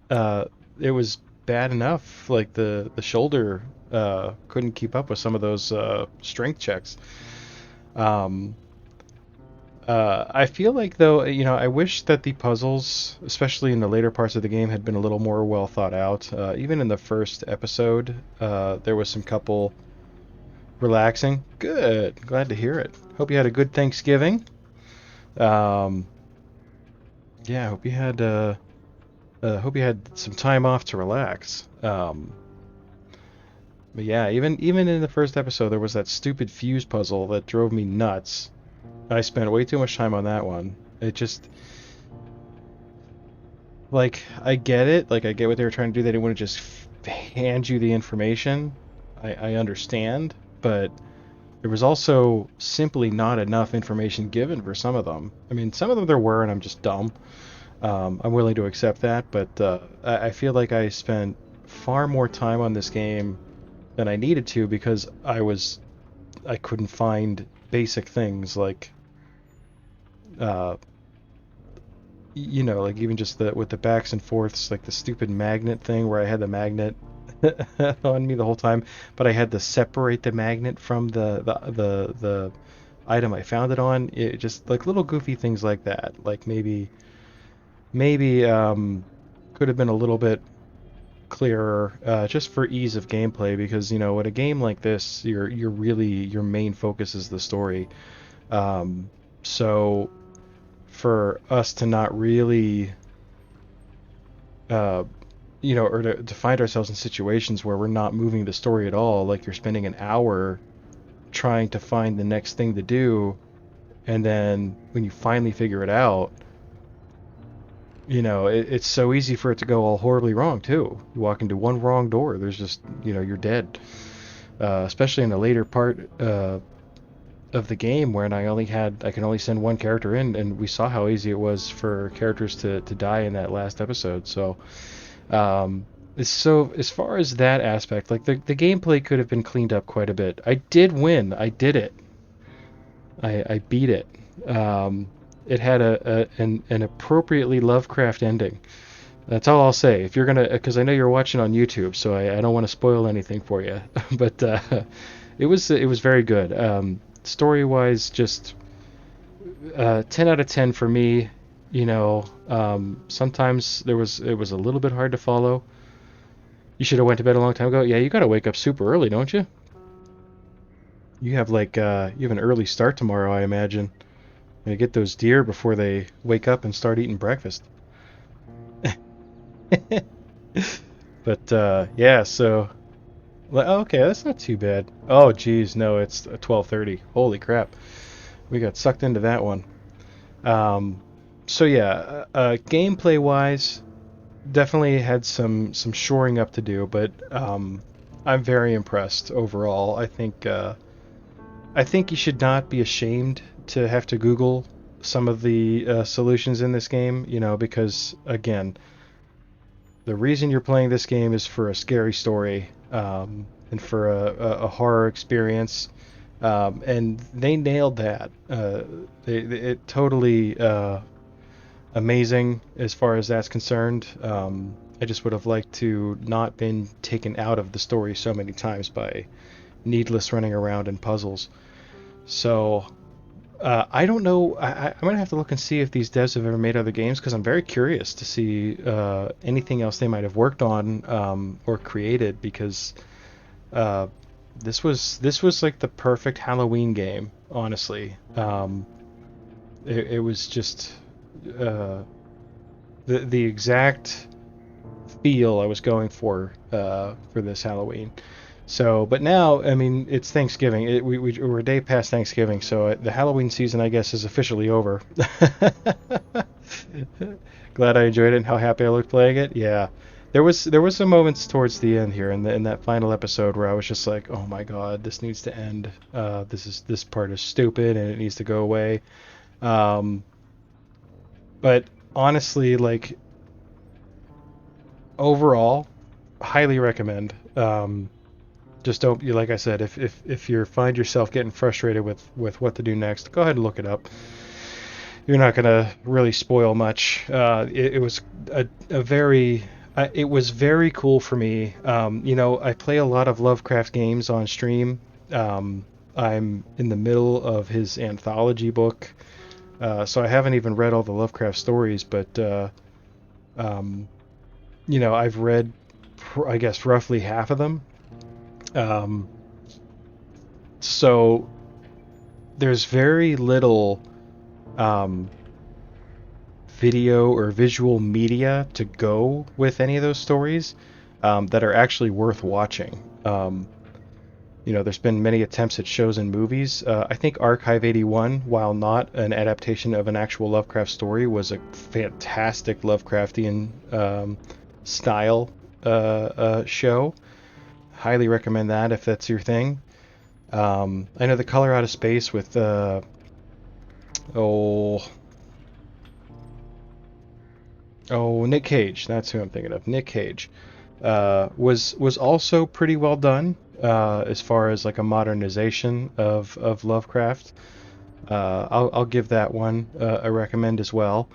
uh it was bad enough. Like the shoulder couldn't keep up with some of those strength checks. Um I feel like though, you know, I wish that the puzzles, especially in the later parts of the game, had been a little more well thought out. Even in the first episode, there was some couple relaxing. Good. Glad to hear it. Hope you had a good Thanksgiving. Um, yeah, hope you had some time off to relax. But yeah, even in the first episode, there was that stupid fuse puzzle that drove me nuts. I spent way too much time on that one. It just like I get it. Like I get what they were trying to do. They didn't want to just hand you the information. I understand, but there was also simply not enough information given for some of them. I mean, some of them there were, and I'm just dumb. I'm willing to accept that, but I feel like I spent far more time on this game than I needed to because I couldn't find basic things like uh, you know, like even just the with the backs and forths, like the stupid magnet thing where I had the magnet on me the whole time, but I had to separate the magnet from the item I found it on. It just like little goofy things like that. Like maybe could have been a little bit clearer just for ease of gameplay because you know, in a game like this, you're really your main focus is the story. Um, so for us to not really uh, you know, or to find ourselves in situations where we're not moving the story at all, like you're spending an hour trying to find the next thing to do, and then when you finally figure it out, you know, it's so easy for it to go all horribly wrong too. You walk into one wrong door, there's just, you know, you're dead. Especially in the later part of the game when I can only send one character in, and we saw how easy it was for characters to die in that last episode. So Um, so as far as that aspect, like the gameplay could have been cleaned up quite a bit. I did win. I did it. I beat it. Um, it had an appropriately Lovecraft ending. That's all I'll say. If you're gonna, because I know you're watching on YouTube, so I don't want to spoil anything for you. But it was very good. Story wise, just 10 out of 10 for me. You know, sometimes it was a little bit hard to follow. You should have went to bed a long time ago. Yeah, you gotta wake up super early, don't you? You have like you have an early start tomorrow, I imagine. You get those deer before they wake up and start eating breakfast. But yeah, so okay, that's not too bad. Oh, geez, no, it's 12:30. Holy crap, we got sucked into that one. Um, so yeah, gameplay wise, definitely had some shoring up to do, but I'm very impressed overall. I think you should not be ashamed to have to Google some of the solutions in this game, you know, because again, the reason you're playing this game is for a scary story and for a horror experience, and they nailed that. It totally amazing as far as that's concerned. I just would have liked to not been taken out of the story so many times by needless running around and puzzles. So I don't know. I'm gonna have to look and see if these devs have ever made other games because I'm very curious to see anything else they might have worked on or created because uh, this was like the perfect Halloween game. Honestly, it was just uh, the exact feel I was going for this Halloween. So, but now, I mean, it's Thanksgiving. We're a day past Thanksgiving, so the Halloween season, I guess, is officially over. Glad I enjoyed it and how happy I looked playing it. Yeah, there was some moments towards the end here in that final episode where I was just like, oh my god, this needs to end. This part is stupid and it needs to go away. Um, but honestly, like overall, highly recommend. Just don't, like I said, if you find yourself getting frustrated with what to do next, go ahead and look it up. You're not gonna really spoil much. It was a very it was very cool for me. I play a lot of Lovecraft games on stream. I'm in the middle of his anthology book, so I haven't even read all the Lovecraft stories, but I've read, I guess, roughly half of them. Um, so there's very little um, video or visual media to go with any of those stories that are actually worth watching. There's been many attempts at shows and movies. I think Archive 81, while not an adaptation of an actual Lovecraft story, was a fantastic Lovecraftian style show. Highly recommend that if that's your thing. I know The Color Out of Space with Nick Cage. That's who I'm thinking of. Nick Cage was also pretty well done as far as like a modernization of Lovecraft. I'll give that one a recommend as well.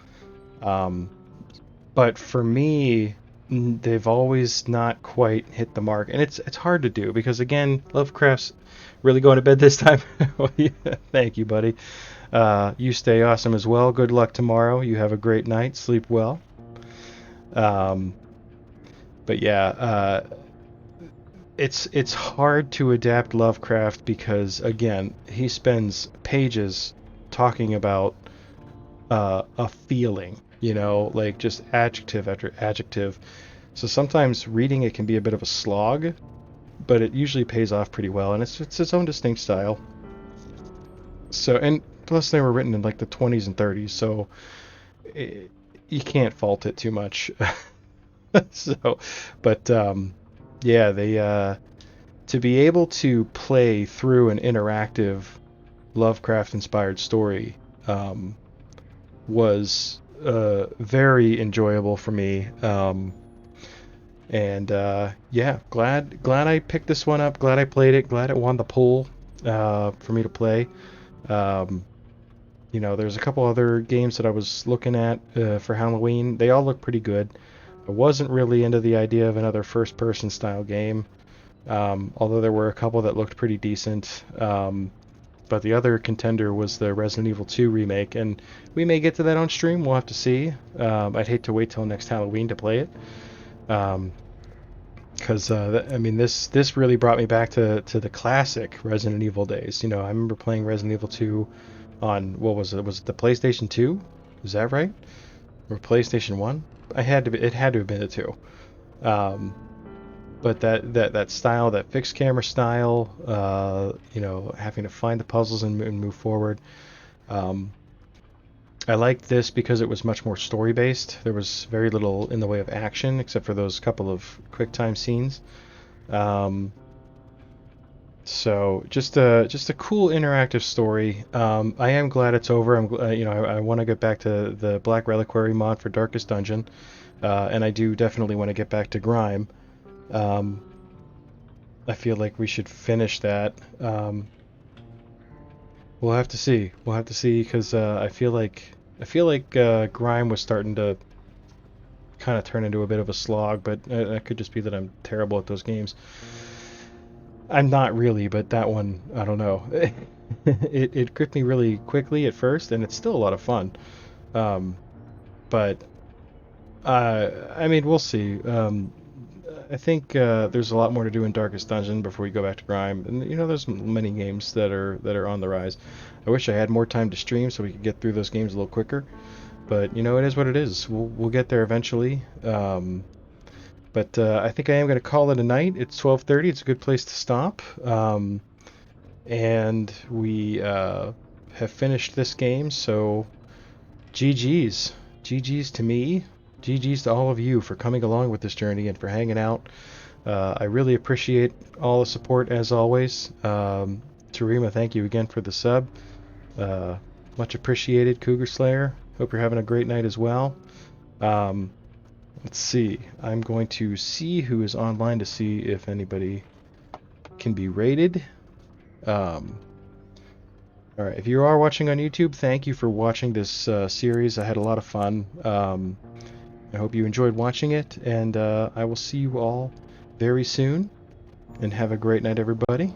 But for me, they've always not quite hit the mark, and it's hard to do because again, Lovecraft's really going to bed this time. Well, yeah, thank you, buddy. You stay awesome as well. Good luck tomorrow. You have a great night. Sleep well. Um, but yeah, it's hard to adapt Lovecraft because again, he spends pages talking about a feeling, like just adjective after adjective. So sometimes reading it can be a bit of a slog, but it usually pays off pretty well, and it's its own distinct style. So, and plus they were written in like the 20s and 30s, so you can't fault it too much. So, but yeah, they to be able to play through an interactive Lovecraft-inspired story was very enjoyable for me. And yeah, glad I picked this one up. Glad I played it. Glad it won the poll for me to play. There's a couple other games that I was looking at for Halloween. They all look pretty good. I wasn't really into the idea of another first-person style game, although there were a couple that looked pretty decent. But the other contender was the Resident Evil 2 remake, and we may get to that on stream. We'll have to see. I'd hate to wait till next Halloween to play it, because this really brought me back to the classic Resident Evil days. I remember playing Resident Evil 2 on, what was it? Was it the PlayStation 2? Is that right? Or PlayStation 1? It had to have been the 2. But that style, that fixed camera style, having to find the puzzles and move forward. I liked this because it was much more story based. There was very little in the way of action except for those couple of quick time scenes. So just a cool interactive story. I am glad it's over. I want to get back to the Black Reliquary mod for Darkest Dungeon, and I do definitely want to get back to Grime. I feel like we should finish that. We'll have to see. We'll have to see because I feel like Grime was starting to kind of turn into a bit of a slog, but it could just be that I'm terrible at those games. I'm not really, but that one, I don't know. It gripped me really quickly at first, and it's still a lot of fun. But we'll see. I think there's a lot more to do in Darkest Dungeon before we go back to Grime, and there's many games that are on the rise. I wish I had more time to stream so we could get through those games a little quicker, but it is what it is. We'll get there eventually. But I think I am going to call it a night. It's 12:30. It's a good place to stop. And we have finished this game, so GG's. GG's to me. GG's to all of you for coming along with this journey and for hanging out. I really appreciate all the support as always. Tarima, thank you again for the sub. Much appreciated, Cougar Slayer. Hope you're having a great night as well. Let's see. I'm going to see who is online to see if anybody can be rated. Alright, if you are watching on YouTube, thank you for watching this series. I had a lot of fun. I hope you enjoyed watching it, and I will see you all very soon. And have a great night, everybody.